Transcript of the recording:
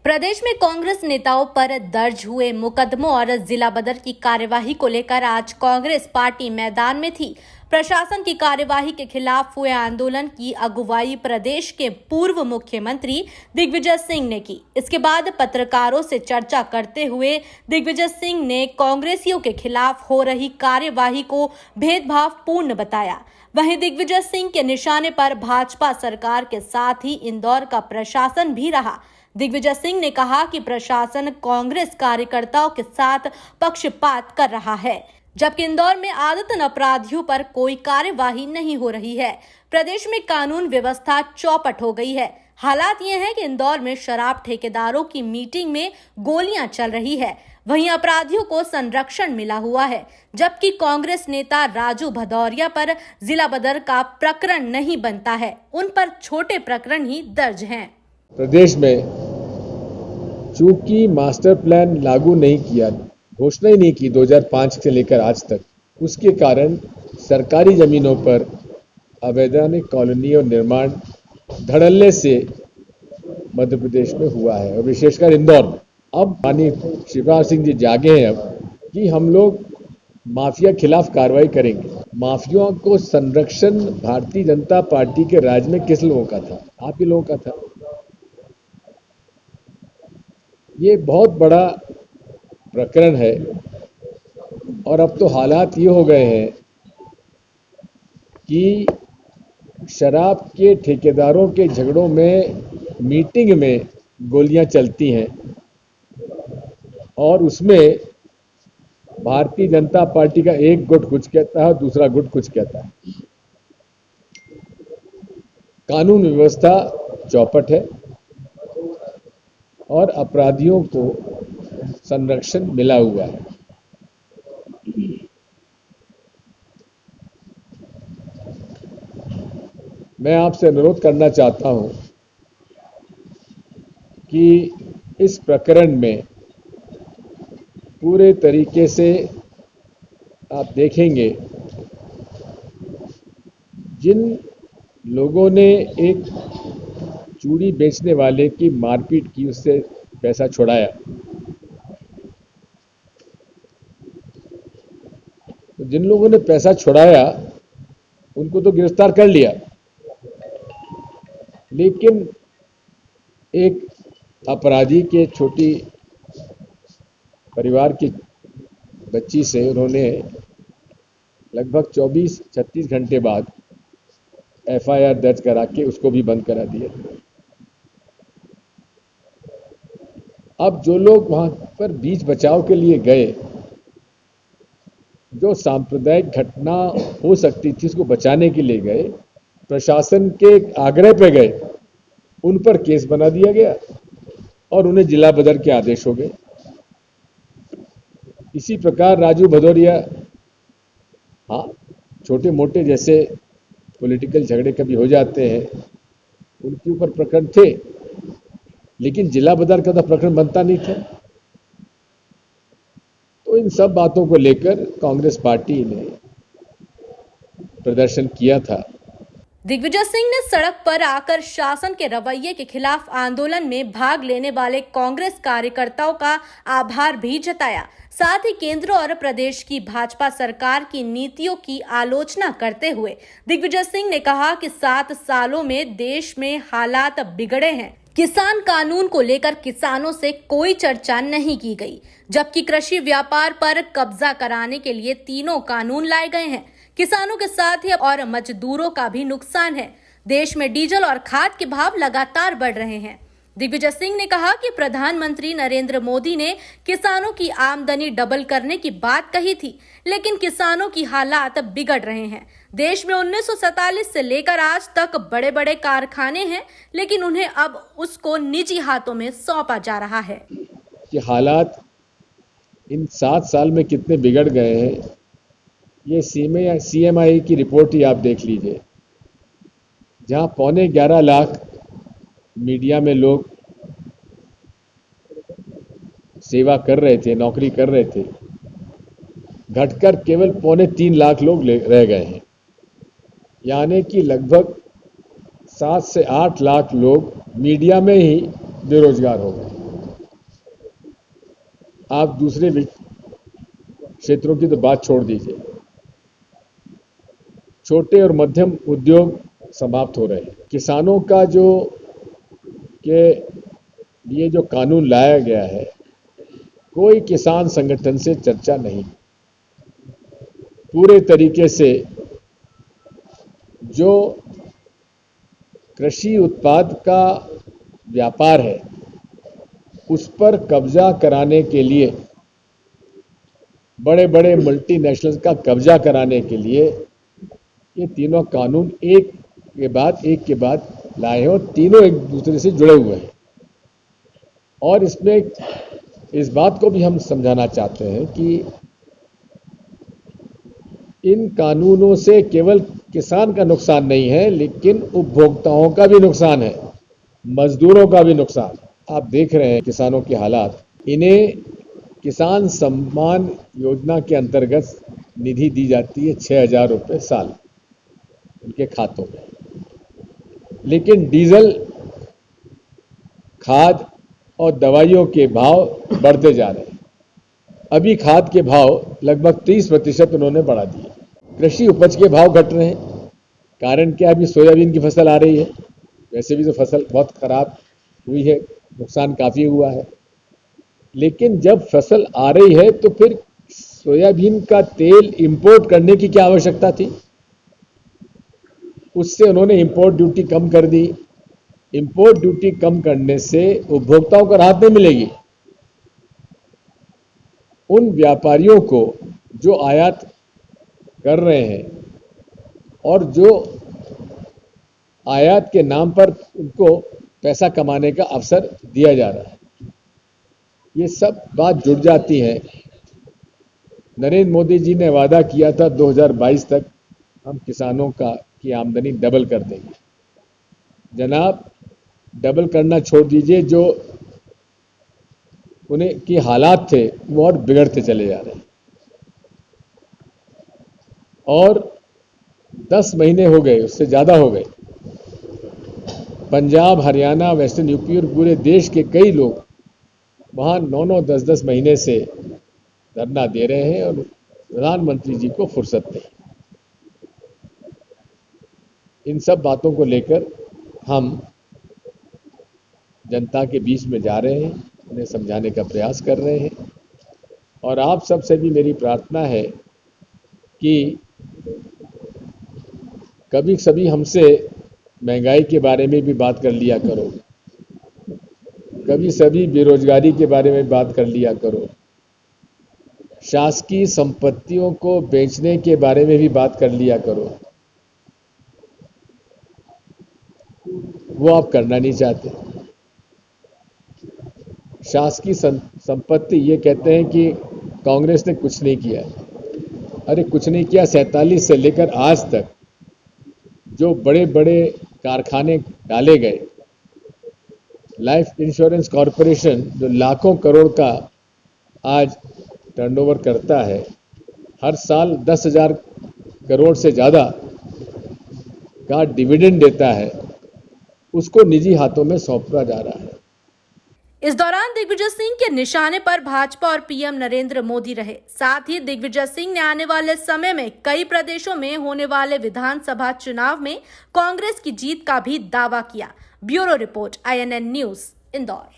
प्रदेश में कांग्रेस नेताओं पर दर्ज हुए मुकदमों और जिला बदर की कार्यवाही को लेकर आज कांग्रेस पार्टी मैदान में थी। प्रशासन की कार्यवाही के खिलाफ हुए आंदोलन की अगुवाई प्रदेश के पूर्व मुख्यमंत्री दिग्विजय सिंह ने की। इसके बाद पत्रकारों से चर्चा करते हुए दिग्विजय सिंह ने कांग्रेसियों के खिलाफ हो रही कार्यवाही को भेदभावपूर्ण बताया। वहीं दिग्विजय सिंह के निशाने पर भाजपा सरकार के साथ ही इंदौर का प्रशासन भी रहा। दिग्विजय सिंह ने कहा कि प्रशासन कांग्रेस कार्यकर्ताओं के साथ पक्षपात कर रहा है, जबकि इंदौर में आदतन अपराधियों पर कोई कार्यवाही नहीं हो रही है। प्रदेश में कानून व्यवस्था चौपट हो गई है। हालात ये है कि इंदौर में शराब ठेकेदारों की मीटिंग में गोलियां चल रही है, वहीं अपराधियों को संरक्षण मिला हुआ है, जबकि कांग्रेस नेता राजू भदौरिया पर जिला बदर का प्रकरण नहीं बनता है, उन पर छोटे प्रकरण ही दर्ज हैं। प्रदेश में चूंकि मास्टर प्लान लागू नहीं किया, घोषणा ही नहीं की 2005 से लेकर आज तक, उसके कारण सरकारी जमीनों पर अवैधानिक कॉलोनी और निर्माण धड़ल्ले से मध्य प्रदेश में हुआ है और विशेषकर इंदौर में। अब माननीय शिवराज सिंह जी जागे हैं अब कि हम लोग माफिया खिलाफ कार्रवाई करेंगे। माफियाओं को संरक्षण भारतीय जनता पार्टी के राज में किस लोगों का था? आप ही लोगों का था। ये बहुत बड़ा प्रकरण है और अब तो हालात ये हो गए हैं कि शराब के ठेकेदारों के झगड़ों में मीटिंग में गोलियां चलती हैं और उसमें भारतीय जनता पार्टी का एक गुट कुछ कहता है और दूसरा गुट कुछ कहता है। कानून व्यवस्था चौपट है और अपराधियों को संरक्षण मिला हुआ है। मैं आपसे अनुरोध करना चाहता हूं कि इस प्रकरण में पूरे तरीके से आप देखेंगे, जिन लोगों ने एक चूड़ी बेचने वाले की मारपीट की, उससे पैसा छुड़ाया, तो जिन लोगों ने पैसा छुड़ाया उनको तो गिरफ्तार कर लिया, लेकिन एक अपराधी के छोटी परिवार की बच्ची से उन्होंने लगभग 24-36 घंटे बाद एफआईआर दर्ज करा के उसको भी बंद करा दिया। अब जो लोग वहां पर बीच बचाव के लिए गए, जो सांप्रदायिक घटना हो सकती थी उसको बचाने के लिए गए, प्रशासन के आग्रह पे गए, उन पर केस बना दिया गया और उन्हें जिला बदर के आदेश हो गए। इसी प्रकार राजू भदौरिया, हाँ, छोटे मोटे जैसे पॉलिटिकल झगड़े कभी हो जाते हैं, उनके ऊपर प्रकरण थे, लेकिन जिला बदर का तो प्रकरण बनता नहीं था। तो इन सब बातों को लेकर कांग्रेस पार्टी ने प्रदर्शन किया था। दिग्विजय सिंह ने सड़क पर आकर शासन के रवैये के खिलाफ आंदोलन में भाग लेने वाले कांग्रेस कार्यकर्ताओं का आभार भी जताया। साथ ही केंद्र और प्रदेश की भाजपा सरकार की नीतियों की आलोचना करते हुए दिग्विजय सिंह ने कहा कि 7 सालों में देश में हालात बिगड़े हैं। किसान कानून को लेकर किसानों से कोई चर्चा नहीं की गई, जबकि कृषि व्यापार पर कब्जा कराने के लिए तीनों कानून लाए गए हैं। किसानों के साथ ही और मजदूरों का भी नुकसान है। देश में डीजल और खाद के भाव लगातार बढ़ रहे हैं। दिग्विजय सिंह ने कहा कि प्रधानमंत्री नरेंद्र मोदी ने किसानों की आमदनी डबल करने की बात कही थी, लेकिन किसानों की हालात बिगड़ रहे हैं। देश में 1947 से लेकर आज तक बड़े बड़े कारखाने हैं, लेकिन उन्हें अब उसको निजी हाथों में सौंपा जा रहा है। कि हालात इन 7 साल में कितने बिगड़ गए हैं, ये CMI की रिपोर्ट ही आप देख लीजिए, जहां 11.25 लाख मीडिया में लोग सेवा कर रहे थे, नौकरी कर रहे थे, घटकर केवल 3.25 लाख लोग रह गए हैं। यानी कि लगभग 7 से 8 लाख लोग मीडिया में ही बेरोजगार हो गए। आप दूसरे क्षेत्रों की तो बात छोड़ दीजिए, छोटे और मध्यम उद्योग समाप्त हो रहे हैं। किसानों का के लिए जो कानून लाया गया है, कोई किसान संगठन से चर्चा नहीं। पूरे तरीके से जो कृषि उत्पाद का व्यापार है, उस पर कब्जा कराने के लिए, बड़े बड़े मल्टीनेशनल्स का कब्जा कराने के लिए ये तीनों कानून एक के बाद लाए हैं और तीनों एक दूसरे से जुड़े हुए हैं। और इसमें इस बात को भी हम समझाना चाहते हैं कि इन कानूनों से केवल किसान का नुकसान नहीं है, लेकिन उपभोक्ताओं का भी नुकसान है, मजदूरों का भी नुकसान। आप देख रहे हैं किसानों के हालात। इन्हें किसान सम्मान योजना के अंतर्गत निधि दी जाती है 6,000 रुपये साल उनके खातों में, लेकिन डीजल, खाद और दवाइयों के भाव बढ़ते जा रहे हैं। अभी खाद के भाव लगभग 30% उन्होंने बढ़ा दिए। कृषि उपज के भाव घट रहे हैं। कारण क्या? अभी सोयाबीन की फसल आ रही है, वैसे भी तो फसल बहुत खराब हुई है, नुकसान काफी हुआ है, लेकिन जब फसल आ रही है तो फिर सोयाबीन का तेल इंपोर्ट करने की क्या आवश्यकता थी? उससे उन्होंने इंपोर्ट ड्यूटी कम कर दी। इंपोर्ट ड्यूटी कम करने से उपभोक्ताओं को राहत नहीं मिलेगी। उन व्यापारियों को जो आयात कर रहे हैं और जो आयात के नाम पर उनको पैसा कमाने का अवसर दिया जा रहा है, ये सब बात जुड़ जाती है। नरेंद्र मोदी जी ने वादा किया था 2022 तक हम किसानों की आमदनी डबल कर देंगे। जनाब, डबल करना छोड़ दीजिए, जो उन्हें की हालात थे वो और बिगड़ते चले जा रहे हैं। और 10 महीने हो गए, उससे ज्यादा हो गए, पंजाब, हरियाणा, वेस्टर्न यूपी और पूरे देश के कई लोग वहां 9-9, 10-10 महीने से धरना दे रहे हैं और प्रधानमंत्री जी को फुर्सत नहीं। इन सब बातों को लेकर हम जनता के बीच में जा रहे हैं, उन्हें समझाने का प्रयास कर रहे हैं। और आप सबसे भी मेरी प्रार्थना है कि कभी सभी हमसे महंगाई के बारे में भी बात कर लिया करो, कभी सभी बेरोजगारी के बारे में बात कर लिया करो, शासकीय संपत्तियों को बेचने के बारे में भी बात कर लिया करो। वो आप करना नहीं चाहते। शासकीय संपत्ति, ये कहते हैं कि कांग्रेस ने कुछ नहीं किया। अरे कुछ नहीं किया, 47 से लेकर आज तक जो बड़े बड़े कारखाने डाले गए, लाइफ इंश्योरेंस कॉरपोरेशन जो लाखों करोड़ का आज टर्नओवर करता है, हर साल 10,000 करोड़ से ज़्यादा का डिविडेंड देता है, उसको निजी हाथों में सौंपा जा रहा है। इस दौरान दिग्विजय सिंह के निशाने पर भाजपा और पीएम नरेंद्र मोदी रहे। साथ ही दिग्विजय सिंह ने आने वाले समय में कई प्रदेशों में होने वाले विधानसभा चुनाव में कांग्रेस की जीत का भी दावा किया। Bureau report, INN news, Indore.